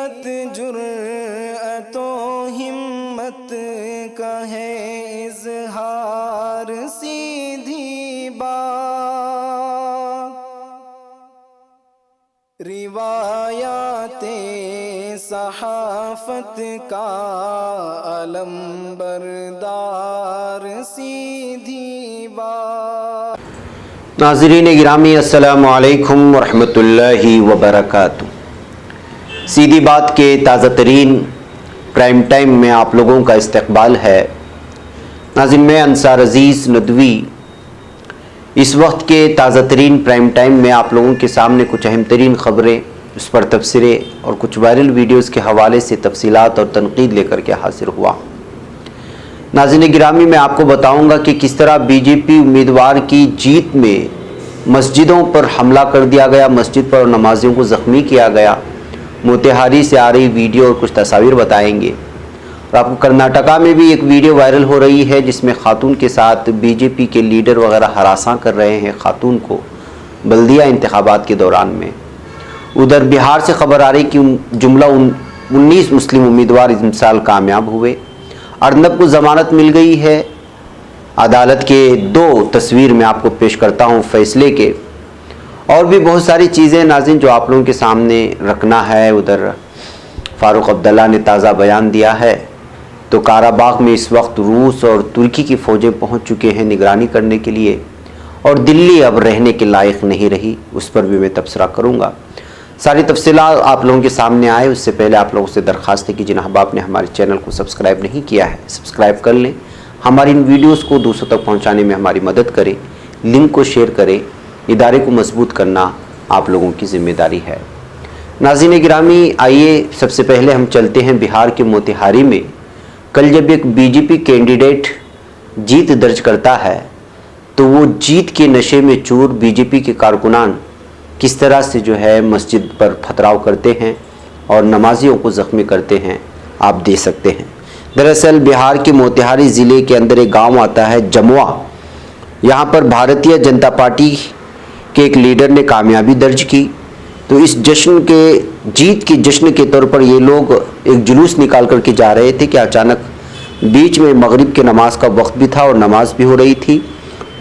कीमत जुर्अतो हिम्मत का है इज़हार सीधी बात। रिवायाते सहाफत का अलम बरदार सीधी बात। नाज़रीन गिरामी अस्सलामु अलैकुम वरहमतुल्लाहि वबरकातुहू। सीधी बात के ताज़ा तरीन प्राइम टाइम में आप लोगों का इस्तकबाल है। नाज़रीन मैं अंसार अज़ीज़ नदवी इस वक्त के ताज़ा तरीन प्राइम टाइम में आप लोगों के सामने कुछ अहम तरीन ख़बरें, उस पर तफसीरें और कुछ वायरल वीडियोज़ के हवाले से तफसीलात और तनकीद लेकर के हाजिर हुआ। नाज़रीन गिरामी मैं आपको बताऊंगा कि किस तरह बीजेपी उम्मीदवार की जीत में मस्जिदों पर हमला कर दिया गया, मस्जिद पर नमाजियों को ज़ख्मी किया गया। मोतिहारी से आ रही वीडियो और कुछ तस्वीर बताएंगे। और आपको कर्नाटका में भी एक वीडियो वायरल हो रही है जिसमें खातून के साथ बीजेपी के लीडर वगैरह हरासा कर रहे हैं खातून को बल्दिया इंतखाबात के दौरान में। उधर बिहार से खबर आ रही कि जुमला 19 मुस्लिम उम्मीदवार इस साल कामयाब हुए। अर्नब को ज़मानत मिल गई है। अदालत के 2 तस्वीर में आपको पेश करता हूँ फैसले के, और भी बहुत सारी चीज़ें नाज़रीन जो आप लोगों के सामने रखना है। उधर फ़ारूक अब्दुल्ला ने ताज़ा बयान दिया है। तो काराबाग में इस वक्त रूस और तुर्की की फ़ौजें पहुँच चुके हैं निगरानी करने के लिए, और दिल्ली अब रहने के लायक नहीं रही, उस पर भी मैं तबसरा करूँगा। सारी तफसीलात आप लोगों के सामने आए उससे पहले आप लोगों से दरख्वास्त है कि जिन अहबाब ने हमारे चैनल को सब्सक्राइब नहीं किया है सब्सक्राइब कर लें। हमारी इन वीडियोस को दूसरों तक पहुंचाने में हमारी मदद करें, लिंक को शेयर करें। इदारे को मजबूत करना आप लोगों की जिम्मेदारी है। नाज़रीन गिरामी आइए सबसे पहले हम चलते हैं बिहार के मोतिहारी में। कल जब एक बीजेपी कैंडिडेट जीत दर्ज करता है तो वो जीत के नशे में चूर बीजेपी के कारकुनान किस तरह से जो है मस्जिद पर पथराव करते हैं और नमाजियों को ज़ख्मी करते हैं, आप देख सकते हैं। दरअसल बिहार के मोतिहारी ज़िले के अंदर एक गांव आता है जमुआ। यहाँ पर भारतीय जनता पार्टी के एक लीडर ने कामयाबी दर्ज की। तो इस जश्न के जीत के जश्न के तौर पर ये लोग एक जुलूस निकाल करके जा रहे थे कि अचानक बीच में मगरिब के नमाज का वक्त भी था और नमाज भी हो रही थी।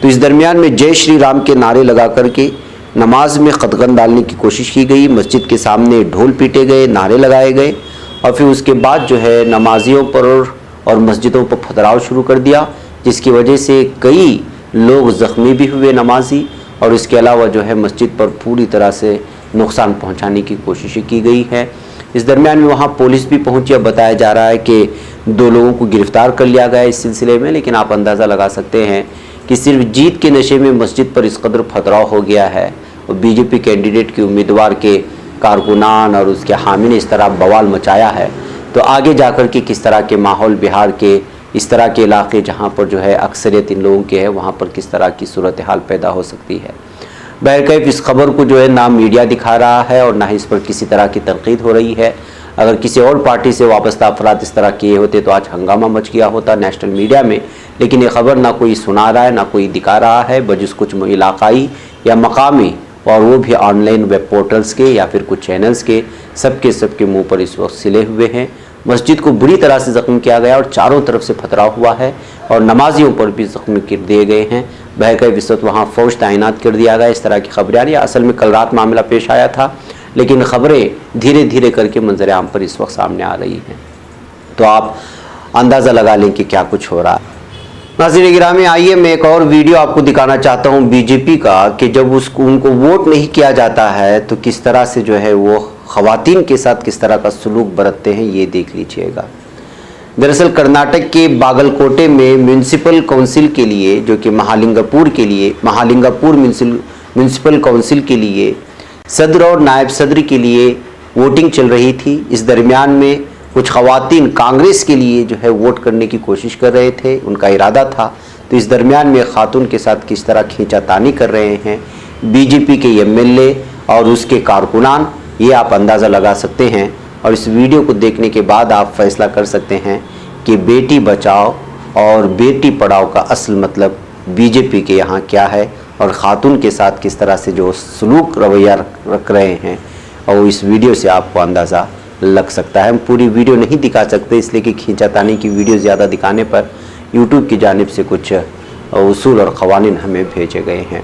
तो इस दरमियान में जय श्री राम के नारे लगा करके नमाज में ख़तगन डालने की कोशिश की गई। मस्जिद के सामने ढोल पीटे गए, नारे लगाए गए, और फिर उसके बाद जो है नमाजियों पर और मस्जिदों पर पथराव शुरू कर दिया, जिसकी वजह से कई लोग ज़ख्मी भी हुए नमाजी, और इसके अलावा जो है मस्जिद पर पूरी तरह से नुकसान पहुंचाने की कोशिश की गई है। इस दरमियान में वहां पुलिस भी पहुंची। अब बताया जा रहा है कि 2 लोगों को गिरफ्तार कर लिया गया इस सिलसिले में, लेकिन आप अंदाज़ा लगा सकते हैं कि सिर्फ जीत के नशे में मस्जिद पर इस कदर पथराव हो गया है और बीजेपी कैंडिडेट के उम्मीदवार के कारकुनान और उसके हामी ने इस तरह बवाल मचाया है। तो आगे जाकर के किस तरह के माहौल बिहार के इस तरह के इलाके जहाँ पर जो है अक्सरियत इन लोगों के है, वहाँ पर किस तरह की सूरत हाल पैदा हो सकती है। बहरकैफ इस खबर को जो है ना मीडिया दिखा रहा है और ना ही इस पर किसी तरह की तनकीद हो रही है। अगर किसी और पार्टी से वाबस्ता अफराद इस तरह किए होते तो आज हंगामा मच गया होता नेशनल मीडिया में, लेकिन ये खबर ना कोई सुना रहा है ना कोई दिखा रहा है, बजुस कुछ इलाकाई या मकामी, और वो भी ऑनलाइन वेब पोर्टल्स के या फिर कुछ चैनल्स के, सबके मुंह पर इस वक्त सिले हुए हैं। मस्जिद को बुरी तरह से ज़ख्मी किया गया और चारों तरफ से पथराव हुआ है और नमाजियों पर भी ज़ख्मी कर दिए गए हैं। बहरकैफ इस वक्त वहाँ फ़ौज तैनात कर दिया गया। इस तरह की खबरें आ रही है। असल में कल रात मामला पेश आया था, लेकिन ख़बरें धीरे धीरे करके मंजर आम पर इस वक्त सामने आ रही हैं। तो आप अंदाज़ा लगा लें कि क्या कुछ हो रहा है। नाज़रीन गिरामी आइए मैं एक और वीडियो आपको दिखाना चाहता हूँ बीजेपी का, कि जब उनको वोट नहीं किया जाता है तो किस तरह से जो है वो ख़वातीन के साथ किस तरह का सलूक बरतते हैं, ये देख लीजिएगा। दरअसल कर्नाटक के बागलकोटे में म्यूनसिपल काउंसिल के लिए, जो कि महालिंगापुर म्यूनसिपल काउंसिल के लिए सदर और नायब सदर के लिए वोटिंग चल रही थी। इस दरमियान में कुछ ख़वातीन कांग्रेस के लिए जो है वोट करने की कोशिश कर रहे थे, उनका इरादा था। तो इस दरमियान में खातून के साथ किस तरह खींचातानी कर रहे हैं बीजेपी के एमएलए और उसके कारकुनान, ये आप अंदाज़ा लगा सकते हैं। और इस वीडियो को देखने के बाद आप फैसला कर सकते हैं कि बेटी बचाओ और बेटी पढ़ाओ का असल मतलब बीजेपी के यहाँ क्या है और ख़ातून के साथ किस तरह से जो सलूक रवैया रख रहे हैं, और इस वीडियो से आपको अंदाज़ा लग सकता है। हम पूरी वीडियो नहीं दिखा सकते इसलिए कि खींचातानी की वीडियो ज़्यादा दिखाने पर यूट्यूब की जानिब से कुछ उसूल और क़वानीन हमें भेजे गए हैं।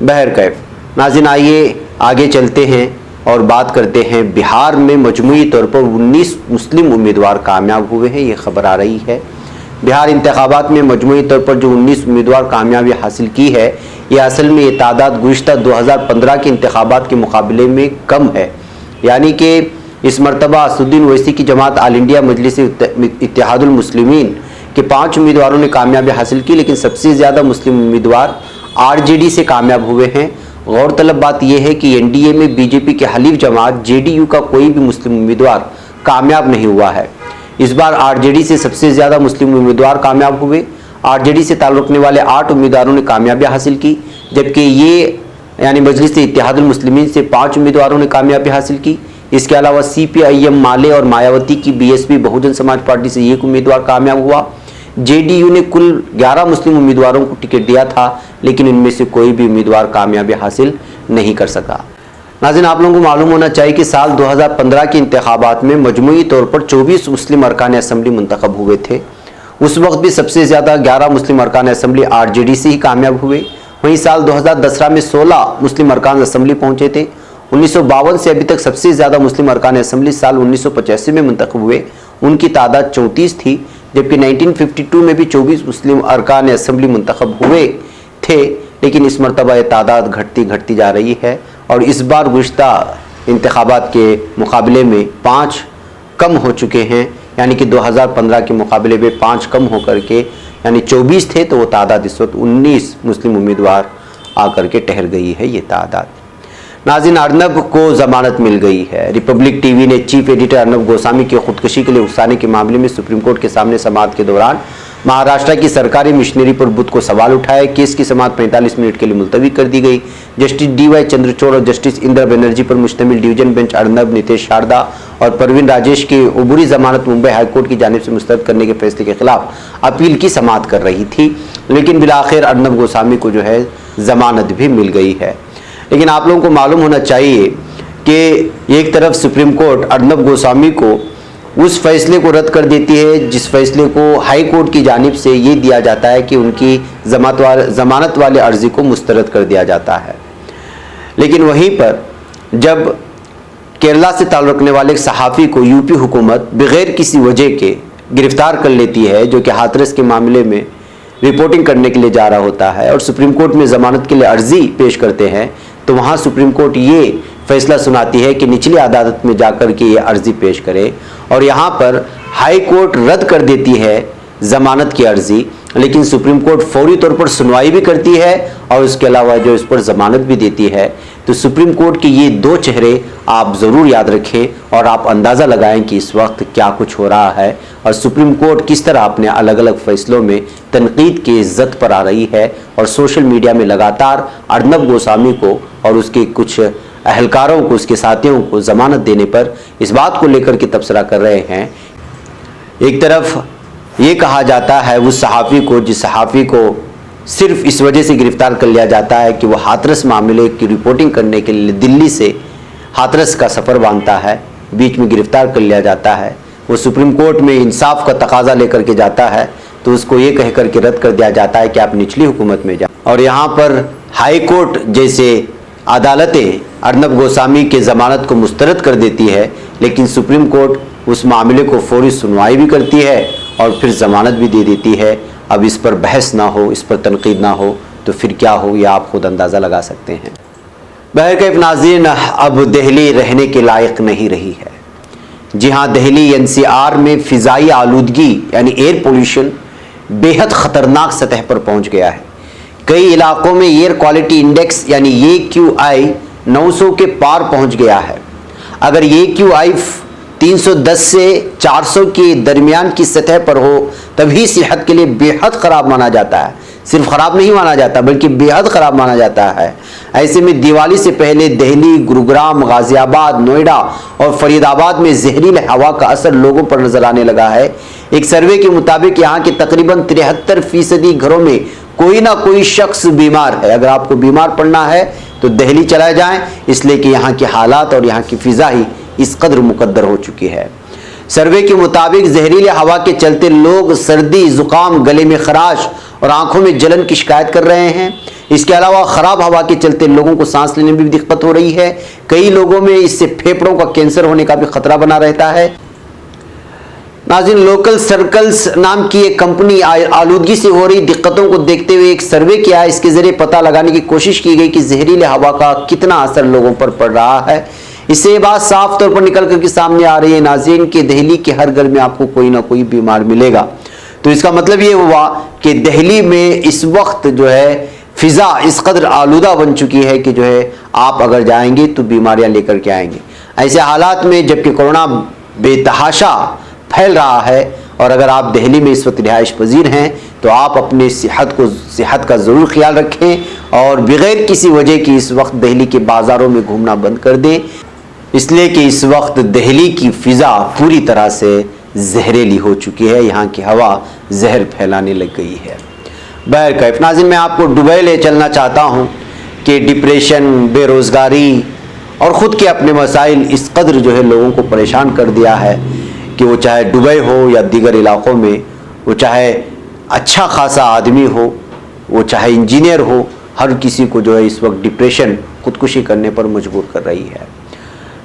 बहरकैफ नाज़रीन, आइए आगे चलते हैं और बात करते हैं। बिहार में मजमूई तौर पर 19 मुस्लिम उम्मीदवार कामयाब हुए हैं, ये खबर आ रही है। बिहार इंतखाबात में मजमूई तौर पर जो 19 उम्मीदवार कामयाबी हासिल की है, ये असल में ये तादाद गुज़िश्ता 2015 के इंतखाबात के मुकाबले में कम है। यानी कि इस मरतबा असदुद्दीन ओवैसी की जमात आल इंडिया मजलिस इत्तेहादुल मुस्लिमीन के 5 उम्मीदवारों ने कामयाबी हासिल की, लेकिन सबसे ज़्यादा मुस्लिम उम्मीदवार आरजेडी से कामयाब हुए हैं। गौरतलब बात यह है कि एनडीए में बीजेपी के हलीफ जमात जेडीयू का कोई भी मुस्लिम उम्मीदवार कामयाब नहीं हुआ है। इस बार आरजेडी से सबसे ज़्यादा मुस्लिम उम्मीदवार कामयाब हुए। आरजेडी से ताल्लुक़ रखने वाले 8 उम्मीदवारों ने कामयाबी हासिल की, जबकि ये यानी मजलिस इत्तेहादुल मुस्लिमीन से 5 उम्मीदवारों ने कामयाबी हासिल की। इसके अलावा सीपीआईएम माले और मायावती की बीएसपी बहुजन समाज पार्टी से एक उम्मीदवार कामयाब हुआ। जेडीयू ने कुल 11 मुस्लिम उम्मीदवारों को टिकट दिया था, लेकिन इनमें से कोई भी उम्मीदवार कामयाबी हासिल नहीं कर सका। नाज़रीन, आप लोगों को मालूम होना चाहिए कि साल 2015 के इंतखाबात में मजमूई तौर पर 24 मुस्लिम अरकान असम्बली मुंतखब हुए थे। उस वक्त भी सबसे ज़्यादा 11 मुस्लिम अरकान असम्बली आरजेडी से ही कामयाब हुए। वहीं साल 2010 में 16 मुस्लिम अरकान असम्बली पहुँचे थे। 1952 से अभी तक सबसे ज़्यादा मुस्लिम अरकान असम्बली साल 1985 में मुंतखब हुए, उनकी तादाद 34 थी, जबकि 1952 में भी 24 मुस्लिम अरकान असम्बली मुंतखब हुए थे, लेकिन इस मरतबा ये तादाद घटती जा रही है और इस बार गुज़िश्ता इंतखाबात के मुकाबले में 5 कम हो चुके हैं। यानी कि 2015 के मुकाबले में 5 कम होकर के यानी 24 थे, तो वो तादाद इस वक्त 19 मुस्लिम उम्मीदवार आकर के ठहर गई है ये तादाद। नाज़रीन, अर्नब को ज़मानत मिल गई है। रिपब्लिक टीवी ने चीफ एडिटर अर्नब गोस्वामी की खुदकुशी के लिए उकसाने के मामले में सुप्रीम कोर्ट के सामने समाअत के दौरान महाराष्ट्र की सरकारी मिशनरी पर बुध को सवाल उठाया। केस की समाअत 45 मिनट के लिए मुलतवी कर दी गई। जस्टिस डीवाई चंद्रचूड़ और जस्टिस इंदिरा बनर्जी पर मुश्तमिल डिवीजन बेंच अर्नब, नितेश शारदा और परवीन राजेश की उबूरी जमानत मुंबई हाईकोर्ट की जानिब से मुस्तरद करने के फैसले के खिलाफ अपील की समाअत कर रही थी, लेकिन बिलाखिर अर्नब गोस्वामी को जो है जमानत भी मिल गई है। लेकिन आप लोगों को मालूम होना चाहिए कि एक तरफ सुप्रीम कोर्ट अर्नब गोस्वामी को उस फैसले को रद्द कर देती है जिस फैसले को हाई कोर्ट की जानिब से ये दिया जाता है कि उनकी जमानत वाले अर्जी को मुस्तरद कर दिया जाता है। लेकिन वहीं पर जब केरला से ताल्लुक़ रखने वाले एक सहाफ़ी को यूपी हुकूमत बग़ैर किसी वजह के गिरफ्तार कर लेती है, जो कि हाथरस के मामले में रिपोर्टिंग करने के लिए जा रहा होता है और सुप्रीम कोर्ट में ज़मानत के लिए अर्जी पेश करते हैं, तो वहाँ सुप्रीम कोर्ट ये फैसला सुनाती है कि निचली अदालत में जाकर के ये अर्जी पेश करे, और यहाँ पर हाई कोर्ट रद्द कर देती है ज़मानत की अर्जी, लेकिन सुप्रीम कोर्ट फौरी तौर पर सुनवाई भी करती है और उसके अलावा जो इस पर ज़मानत भी देती है। तो सुप्रीम कोर्ट के ये 2 चेहरे आप ज़रूर याद रखें और आप अंदाज़ा लगाएं कि इस वक्त क्या कुछ हो रहा है और सुप्रीम कोर्ट किस तरह अपने अलग अलग फैसलों में तनकीद की इज्जत पर आ रही है और सोशल मीडिया में लगातार अर्नब गोस्वामी को और उसके कुछ अहलकारों को, उसके साथियों को ज़मानत देने पर इस बात को लेकर के तबसरा कर रहे हैं। एक तरफ ये कहा जाता है उस सहाफ़ी को, जिस सहाफ़ी को सिर्फ इस वजह से गिरफ्तार कर लिया जाता है कि वो हाथरस मामले की रिपोर्टिंग करने के लिए दिल्ली से हाथरस का सफ़र बांधता है, बीच में गिरफ्तार कर लिया जाता है। वो सुप्रीम कोर्ट में इंसाफ का तकाजा लेकर के जाता है तो उसको ये कह कर के रद्द कर दिया जाता है कि आप निचली हुकूमत में जाए, और यहाँ पर हाई कोर्ट जैसे अदालतें अर्नब गोस्वामी के ज़मानत को मुस्तरद कर देती है, लेकिन सुप्रीम कोर्ट उस मामले को फौरी सुनवाई भी करती है और फिर ज़मानत भी दे देती है। अब इस पर बहस ना हो, इस पर तनकीद ना हो तो फिर क्या हो, यह आप खुद अंदाज़ा लगा सकते हैं। बहरकैफ नाज़रीन, अब दिल्ली रहने के लायक नहीं रही है। जी हाँ, दिल्ली एनसीआर में फ़िज़ाई आलूदगी यानी एयर पोल्यूशन बेहद ख़तरनाक सतह पर पहुँच गया है। कई इलाकों में एयर क्वालिटी इंडेक्स यानी AQI 900 के पार पहुँच गया है। अगर AQI 310 से 400 के दरमियान की सतह पर हो तभी सेहत के लिए बेहद ख़राब माना जाता है। सिर्फ ख़राब नहीं माना जाता बल्कि बेहद ख़राब माना जाता है। ऐसे में दिवाली से पहले दिल्ली, गुरुग्राम, गाज़ियाबाद, नोएडा और फरीदाबाद में जहरीले हवा का असर लोगों पर नजर आने लगा है। एक सर्वे के मुताबिक यहाँ के तकरीबन 73% घरों में कोई ना कोई शख्स बीमार है। अगर आपको बीमार पड़ना है तो दिल्ली चला जाएं, इसलिए कि यहाँ के हालात और यहाँ की फ़िज़ा ही इस कदर मुकद्दर हो चुकी है। सर्वे के मुताबिक जहरीले हवा के चलते लोग सर्दी, जुकाम, गले में खराश और आंखों में जलन की शिकायत कर रहे हैं। इसके अलावा खराब हवा के चलते लोगों को सांस लेने में भी दिक्कत हो रही है। कई लोगों में इससे फेफड़ों का कैंसर होने का भी खतरा बना रहता है। नाज़रीन, लोकल सर्कल्स नाम की एक कंपनी आलूदगी से हो रही दिक्कतों को देखते हुए एक सर्वे किया। इसके जरिए पता लगाने की कोशिश की गई कि जहरीले हवा का कितना असर लोगों पर पड़ रहा है। इससे ये बात साफ तौर पर निकल करके सामने आ रही है नाज़रीन कि दिल्ली के हर घर में आपको कोई ना कोई बीमार मिलेगा। तो इसका मतलब ये हुआ कि दिल्ली में इस वक्त जो है फिजा इस कदर आलूदा बन चुकी है कि जो है आप अगर जाएंगे तो बीमारियां लेकर के आएंगे। ऐसे हालात में जबकि कोरोना बेतहाशा फैल रहा है और अगर आप दिल्ली में इस वक्त रिहाइश पजीर हैं तो आप अपने सेहत का ज़रूर ख्याल रखें और बगैर किसी वजह की इस वक्त दिल्ली के बाज़ारों में घूमना बंद कर दें, इसलिए कि इस वक्त दिल्ली की फ़िज़ा पूरी तरह से जहरीली हो चुकी है। यहाँ की हवा जहर फैलाने लग गई है। बहरकैफ नाज़रीन, मैं आपको दुबई ले चलना चाहता हूँ कि डिप्रेशन, बेरोज़गारी और ख़ुद के अपने मसाइल इस कदर जो है लोगों को परेशान कर दिया है कि वो चाहे दुबई हो या दीगर इलाक़ों में, वो चाहे अच्छा खासा आदमी हो, वो चाहे इंजीनियर हो, हर किसी को जो है इस वक्त डिप्रेशन खुदकुशी करने पर मजबूर कर रही है।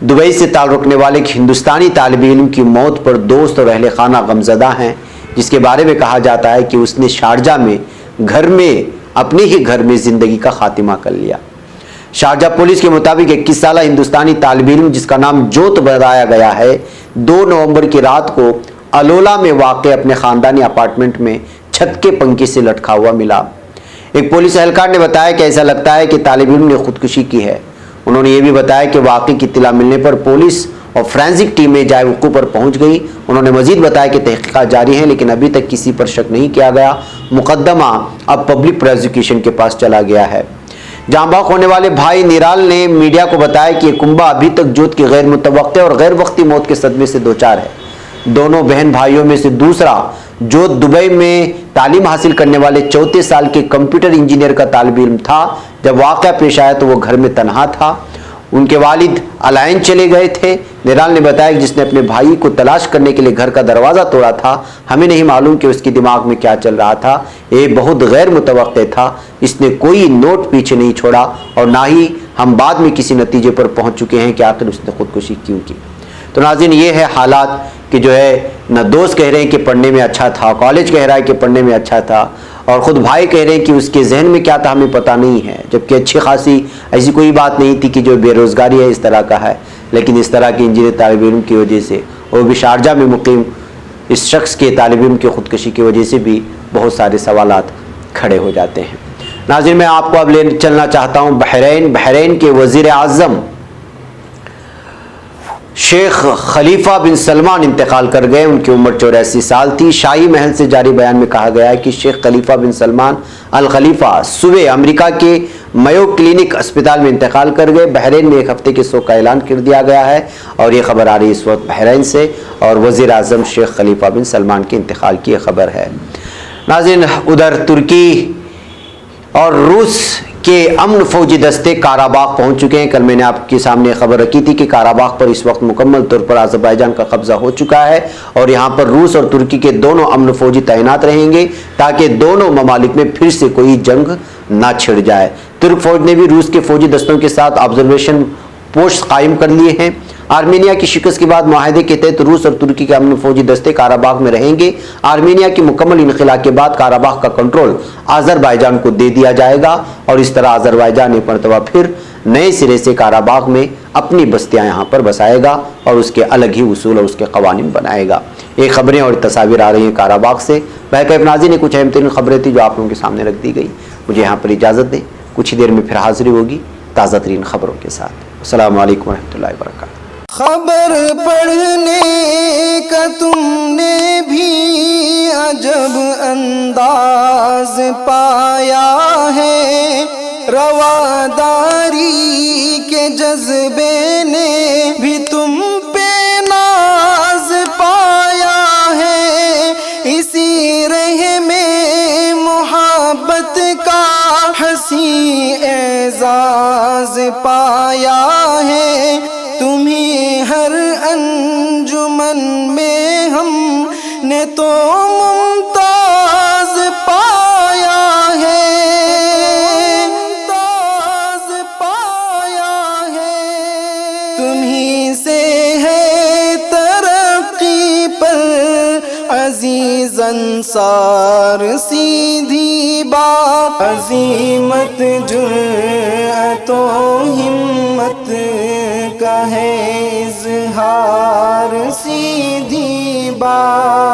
दुबई से ताल्लुक़ रखने वाले एक हिंदुस्तानी तालिब इल्म की मौत पर दोस्त और अहले खाना गमज़दा हैं, जिसके बारे में कहा जाता है कि उसने शारजा में अपने ही घर में ज़िंदगी का खात्मा कर लिया। शारजा पुलिस के मुताबिक 21 साला हिंदुस्तानी तालिब इल्म जिसका नाम जोत बताया गया है 2 नवंबर की रात को अलोला में वाक़ अपने ख़ानदानी अपार्टमेंट में छत के पंखे से लटका हुआ मिला। एक पुलिस एहलकार ने बताया कि ऐसा लगता है कि तालिब इल्म ने खुदकुशी की है। उन्होंने ये भी बताया कि वाक़े की इत्तला मिलने पर पुलिस और फोरेंसिक टीमें जाए वक़ूफ़ पर पहुंच गई। उन्होंने मजीद बताया कि तहक़ीक़ात जारी हैं, लेकिन अभी तक किसी पर शक नहीं किया गया। मुकदमा अब पब्लिक प्रोसिक्यूशन के पास चला गया है। जांबाक होने वाले भाई निराल ने मीडिया को बताया कि यह कुंबा अभी तक जोत की गैर मुतवक्के और गैर वक्ती मौत के सदमे से दो चार है। दोनों बहन भाइयों में से दूसरा जोत दुबई में तालीम हासिल करने वाले 34 साल के कंप्यूटर इंजीनियर का तालिब इल्म था। जब वाक़या पेश आया तो वो घर में तनहा था। उनके वालिद अलायन चले गए थे। निराल ने बताया कि जिसने अपने भाई को तलाश करने के लिए घर का दरवाज़ा तोड़ा था, हमें नहीं मालूम कि उसके दिमाग में क्या चल रहा था। ये बहुत गैर मुतवक्के था। इसने कोई नोट पीछे नहीं छोड़ा और ना ही हम बाद में किसी नतीजे पर पहुंच चुके हैं कि आखिर उसने खुदकुशी क्यों की। तो नाज़रीन, ये है हालात कि जो है न दोस्त कह रहे हैं कि पढ़ने में अच्छा था, कॉलेज कह रहा है कि पढ़ने में अच्छा था, और ख़ुद भाई कह रहे हैं कि उसके जहन में क्या था हमें पता नहीं है। जबकि अच्छी खासी ऐसी कोई बात नहीं थी कि जो बेरोज़गारी है इस तरह का है, लेकिन इस तरह के इंजीनियर तालिब इल्म की वजह से और भी शारजा में मुकीम इस शख्स के तालिब इल्म की खुदकुशी की वजह से भी बहुत सारे सवालात खड़े हो जाते हैं। नाज़रीन, मैं आपको अब ले चलना चाहता हूँ बहरीन के वज़ीर आज़म शेख खलीफा बिन सलमान इंतकाल कर गए। उनकी उम्र 84 साल थी। शाही महल से जारी बयान में कहा गया है कि शेख खलीफा बिन सलमान अल खलीफा सुबह अमेरिका के मयो क्लिनिक अस्पताल में इंतकाल कर गए। बहरीन में एक हफ्ते के शोक का ऐलान कर दिया गया है और ये खबर आ रही है इस वक्त बहरीन से, और वज़ीर आज़म शेख खलीफा बिन सलमान के इंतकाल की खबर है। नाज़रीन, उधर तुर्की और रूस के अमन फौजी दस्ते काराबाग पहुंच चुके हैं। कल मैंने आपके सामने खबर रखी थी कि काराबाग पर इस वक्त मुकम्मल तौर पर अज़रबैजान का कब्जा हो चुका है और यहाँ पर रूस और तुर्की के दोनों अमन फौजी तैनात रहेंगे ताकि दोनों ममालिक में फिर से कोई जंग ना छिड़ जाए। तुर्क फौज ने भी रूस के फौजी दस्तों के साथ ऑब्जर्वेशन पोस्ट कायम कर लिए हैं। आर्मेनिया की शिकस्त के बाद मुआहदे के तहत रूस और तुर्की के अमन फौजी दस्ते काराबाग में रहेंगे। आर्मेनिया की मुकम्मल इनखिला के बाद काराबाग का कंट्रोल अज़रबैजान को दे दिया जाएगा और इस तरह अज़रबैजान एक मरतबा फिर नए सिरे से काराबाग में अपनी बस्तियां यहाँ पर बसाएगा और उसके अलग ही उसूल और उसके कवानीन बनाएगा। ये खबरें और तस्वीर आ रही हैं काराबाग से। बहरकैफ नाज़रीन, ने कुछ अहम तरीन खबरें थी जो आप लोगों के सामने रख दी गई। मुझे यहाँ पर इजाज़त दें, कुछ ही देर में फिर हाजिरी होगी ताज़ा तरीन खबरों के साथ। अस्सलामु अलैकुम रहमतुल्लाहि व बरकातहू। खबर पढ़ने का तुमने भी अजब अंदाज पाया है, रवादारी के जज्बे ने भी तुम पे नाज पाया है, इसी रह में मोहब्बत का हंसी एजाज पाया है, तुम्हें हर अजीज अंसार सीधी बात, अजीमत जुर्अतो हिम्मत का है इज़हार सीधी बात।